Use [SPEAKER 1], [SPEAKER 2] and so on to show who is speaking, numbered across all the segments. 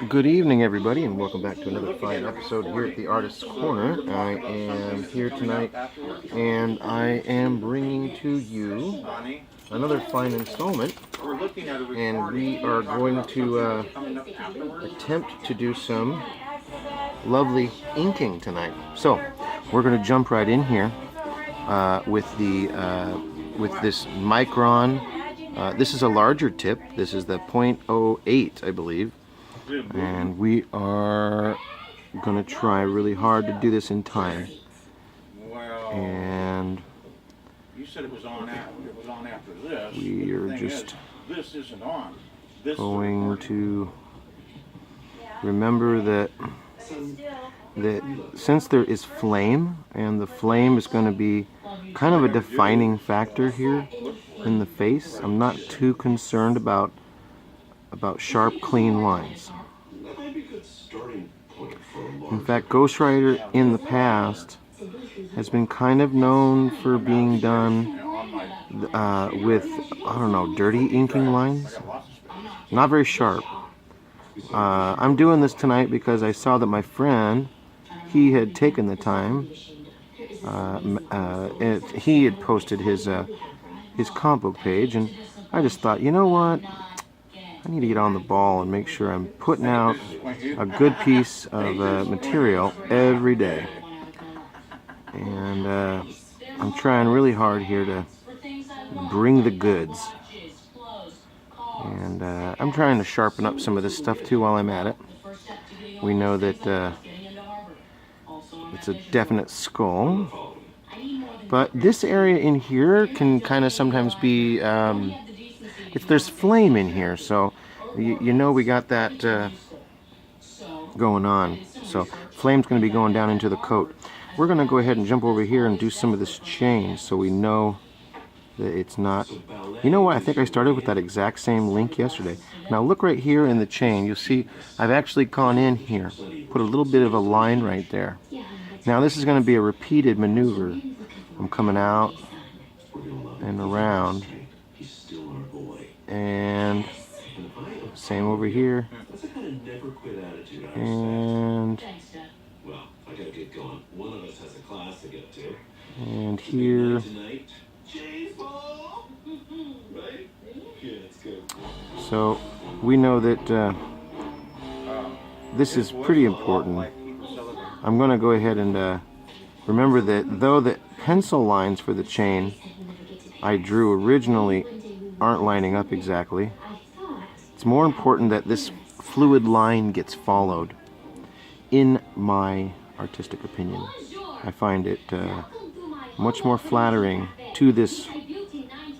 [SPEAKER 1] Good evening, everybody, and welcome back to another fine episode here at the Artist's Corner. I am here tonight, and I am bringing to you another fine installment, and we are going to attempt to do some lovely inking tonight. So, we're going to jump right in here with this Micron. This is a larger tip. This is the 0.08, I believe. And we are going to try really hard to do this in time. And
[SPEAKER 2] you said it was on after this.
[SPEAKER 1] We are just
[SPEAKER 2] this isn't on.
[SPEAKER 1] Going to remember that since there is flame, and the flame is going to be kind of a defining factor here in the face, I'm not too concerned about sharp, clean lines. In fact, Ghostwriter in the past has been kind of known for being done with, I don't know, dirty inking lines. Not very sharp. I'm doing this tonight because I saw that my friend, he had taken the time, he had posted his comic book page, and I just thought, you know what? I need to get on the ball and make sure I'm putting out a good piece of material every day. And I'm trying really hard here to bring the goods. And I'm trying to sharpen up some of this stuff too while I'm at it. We know that it's a definite skull. But this area in here can kind of sometimes be... there's flame in here, so you know we got that going on. So flame's going to be going down into the coat. We're going to go ahead and jump over here and do some of this change so we know that it's not... You know what? I think I started with that exact same link yesterday. Now look right here in the chain. You'll see I've actually gone in here, put a little bit of a line right there. Now this is going to be a repeated maneuver. I'm coming out and around. And same over here. And here. So we know that this is pretty important. I'm going to go ahead and remember that though the pencil lines for the chain I drew originally aren't lining up exactly, it's more important that this fluid line gets followed, in my artistic opinion. I find it much more flattering to this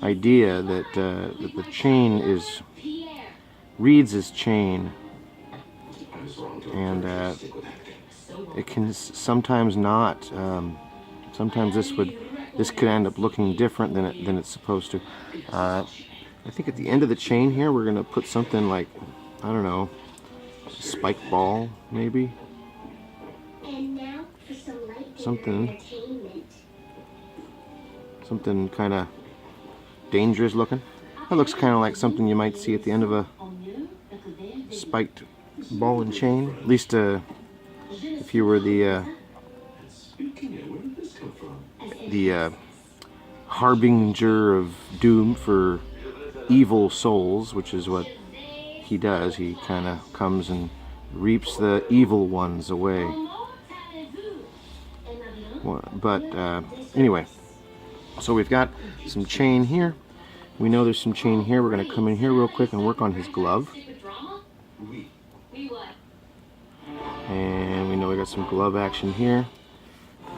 [SPEAKER 1] idea that the chain reads as chain, and it can sometimes not. Sometimes this could end up looking different than it's supposed to. I think at the end of the chain here we're going to put something like, I don't know, a spike ball maybe. Something kind of dangerous looking. That looks kind of like something you might see at the end of a spiked ball and chain. At least if you were the harbinger of doom for evil souls, which is what he does. He kind of comes and reaps the evil ones away. But anyway, so we've got some chain here. We know there's some chain here. We're going to come in here real quick and work on his glove. And we know we got some glove action here.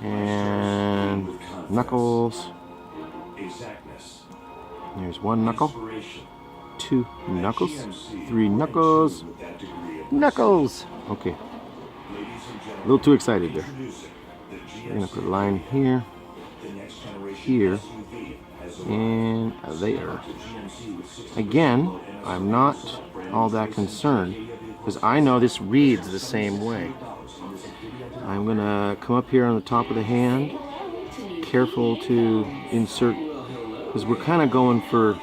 [SPEAKER 1] And knuckles. There's one knuckle, two knuckles, three knuckles, knuckles. Okay, a little too excited there. We're gonna put a line here, here, and there. Again, I'm not all that concerned because I know this reads the same way. I'm gonna come up here on the top of the hand, careful to insert, because we're kind of going for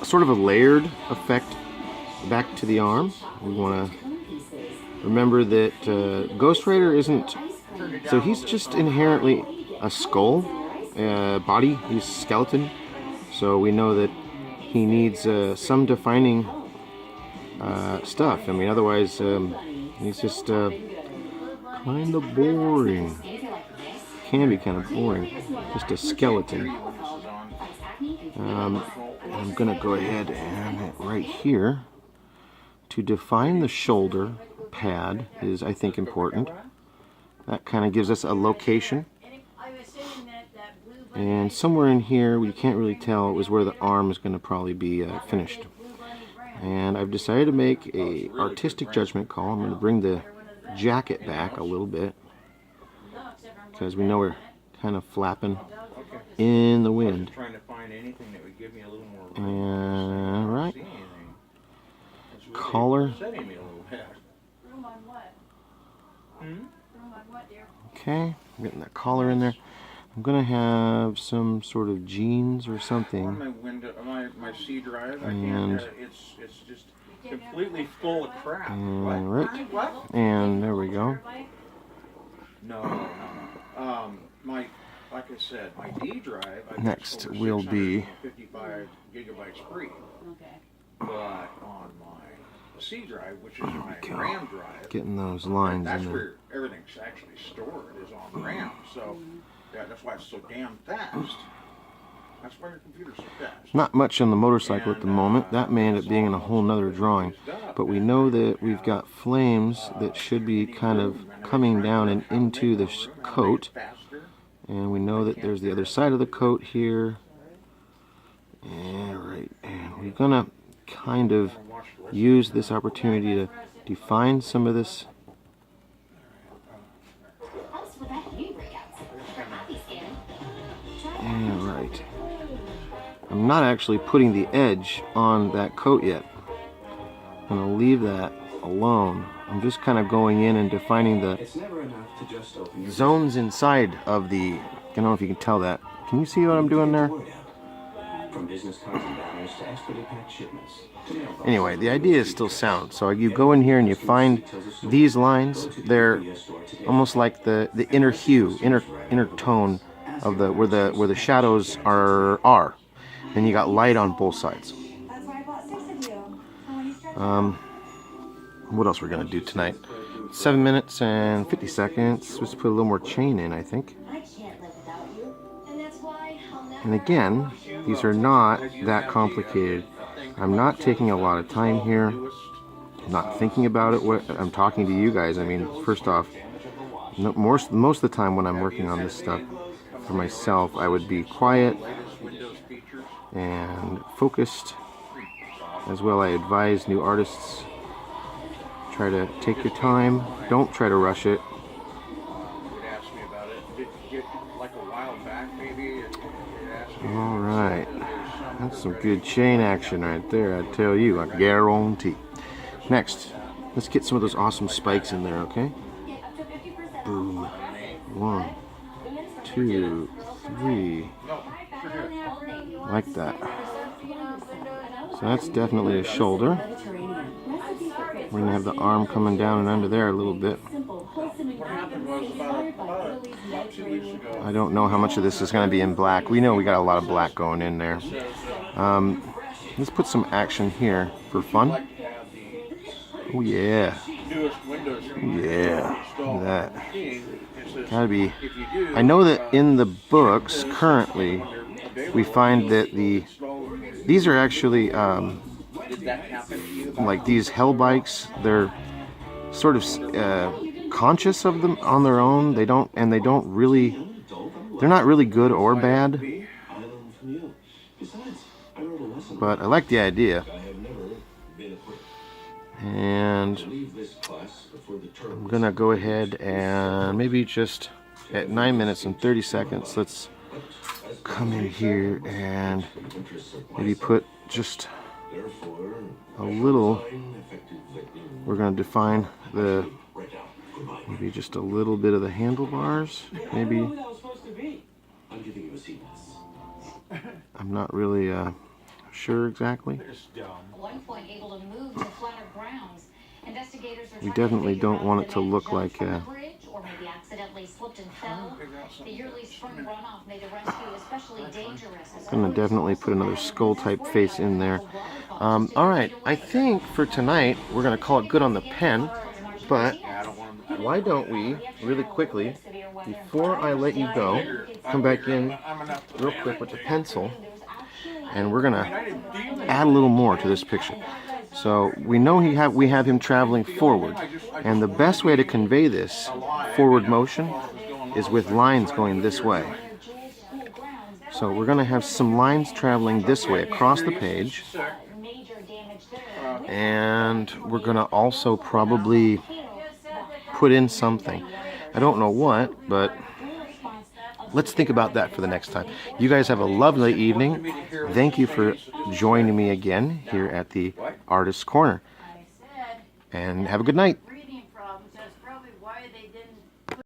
[SPEAKER 1] sort of a layered effect back to the arm. We want to remember that Ghost Rider isn't, so he's just inherently a skull body, he's skeleton, so we know that he needs some defining stuff. I mean, otherwise he's just kind of boring. Can be kind of boring, just a skeleton. I'm gonna go ahead and right here to define the shoulder pad is, I think, important. That kind of gives us a location, and somewhere in here, we can't really tell, is where the arm is going to probably be finished. And I've decided to make a artistic judgment call. I'm going to bring the jacket back a little bit because we know we're kind of flapping in the wind. And right, collar. Okay, I'm getting that collar in there. I'm gonna have some sort of jeans or something.
[SPEAKER 2] On my window, my C drive, and it's just completely full of crap.
[SPEAKER 1] And right, and there we go.
[SPEAKER 2] No. Like I said, my D drive.
[SPEAKER 1] Next will be
[SPEAKER 2] 55 gigabytes free. Okay. But on my C drive, which is my RAM drive,
[SPEAKER 1] getting those lines
[SPEAKER 2] that's
[SPEAKER 1] in there.
[SPEAKER 2] where everything's actually stored, is on RAM. So yeah, that's why it's so damn fast. That's why your computer's so fast.
[SPEAKER 1] Not much on the motorcycle at the moment. That may end up being in a whole nother drawing. But we know that we've got flames that should be kind of coming down and into the coat. And we know that there's the other side of the coat here. And right, and we're gonna kind of use this opportunity to define some of this. And right, I'm not actually putting the edge on that coat yet. I'm gonna leave that alone. I'm just kind of going in and defining the zones inside of the, I don't know if you can tell that. Can you see what I'm doing there? Anyway, the idea is still sound. So you go in here and you find these lines. They're almost like the inner hue, inner tone of the where the shadows are. Then you got light on both sides. What else we're gonna do tonight? 7 minutes and 50 seconds. Let's put a little more chain in, I think. And again, these are not that complicated. I'm not taking a lot of time here. I'm not thinking about it. I'm talking to you guys. I mean, first off, most of the time when I'm working on this stuff for myself, I would be quiet and focused. As well, I advise new artists, try to take your time. Don't try to rush it. All right, that's some good chain action right there, I tell you, I guarantee. Next, let's get some of those awesome spikes in there, okay? Boom. 1, 2, 3. Like that. So that's definitely a shoulder. We're going to have the arm coming down and under there a little bit. I don't know how much of this is going to be in black. We know we got a lot of black going in there. Let's put some action here for fun. Oh yeah. Yeah. Look at that. Gotta be. I know that in the books currently we find that these are actually like these hell bikes. They're sort of conscious of them on their own. They're not really good or bad. But I like the idea. And I'm gonna go ahead and maybe just at 9 minutes and 30 seconds, let's come in here and maybe put just a little. We're gonna define maybe just a little bit of the handlebars. Maybe I'm not really sure exactly.
[SPEAKER 2] It's dumb.
[SPEAKER 3] At one point able to move to flatter grounds. Investigators are
[SPEAKER 1] We
[SPEAKER 3] trying to
[SPEAKER 1] definitely
[SPEAKER 3] figure
[SPEAKER 1] don't
[SPEAKER 3] out
[SPEAKER 1] want
[SPEAKER 3] if
[SPEAKER 1] it
[SPEAKER 3] the
[SPEAKER 1] to
[SPEAKER 3] man
[SPEAKER 1] look
[SPEAKER 3] jumped
[SPEAKER 1] like
[SPEAKER 3] from the bridge or maybe accidentally slipped and fell.
[SPEAKER 2] Figure out
[SPEAKER 3] The
[SPEAKER 2] something.
[SPEAKER 3] yearly spring runoff made the rescue especially dangerous.
[SPEAKER 1] I'm gonna definitely put another skull type face in there. All right, I think for tonight we're gonna call it good on the pen, but
[SPEAKER 2] Yeah, I don't want them.
[SPEAKER 1] why don't we really quickly, before I let you go, come back in real quick with the pencil, and we're gonna add a little more to this picture. So we know we have him traveling forward, and the best way to convey this forward motion is with lines going this way. So we're going to have some lines traveling this way across the page, and we're going to also probably put in something. I don't know what, but let's think about that for the next time. You guys have a lovely evening. Thank you for joining me again here at the Artist's Corner. And have a good night.
[SPEAKER 4] Breathing problems, that's probably why they didn't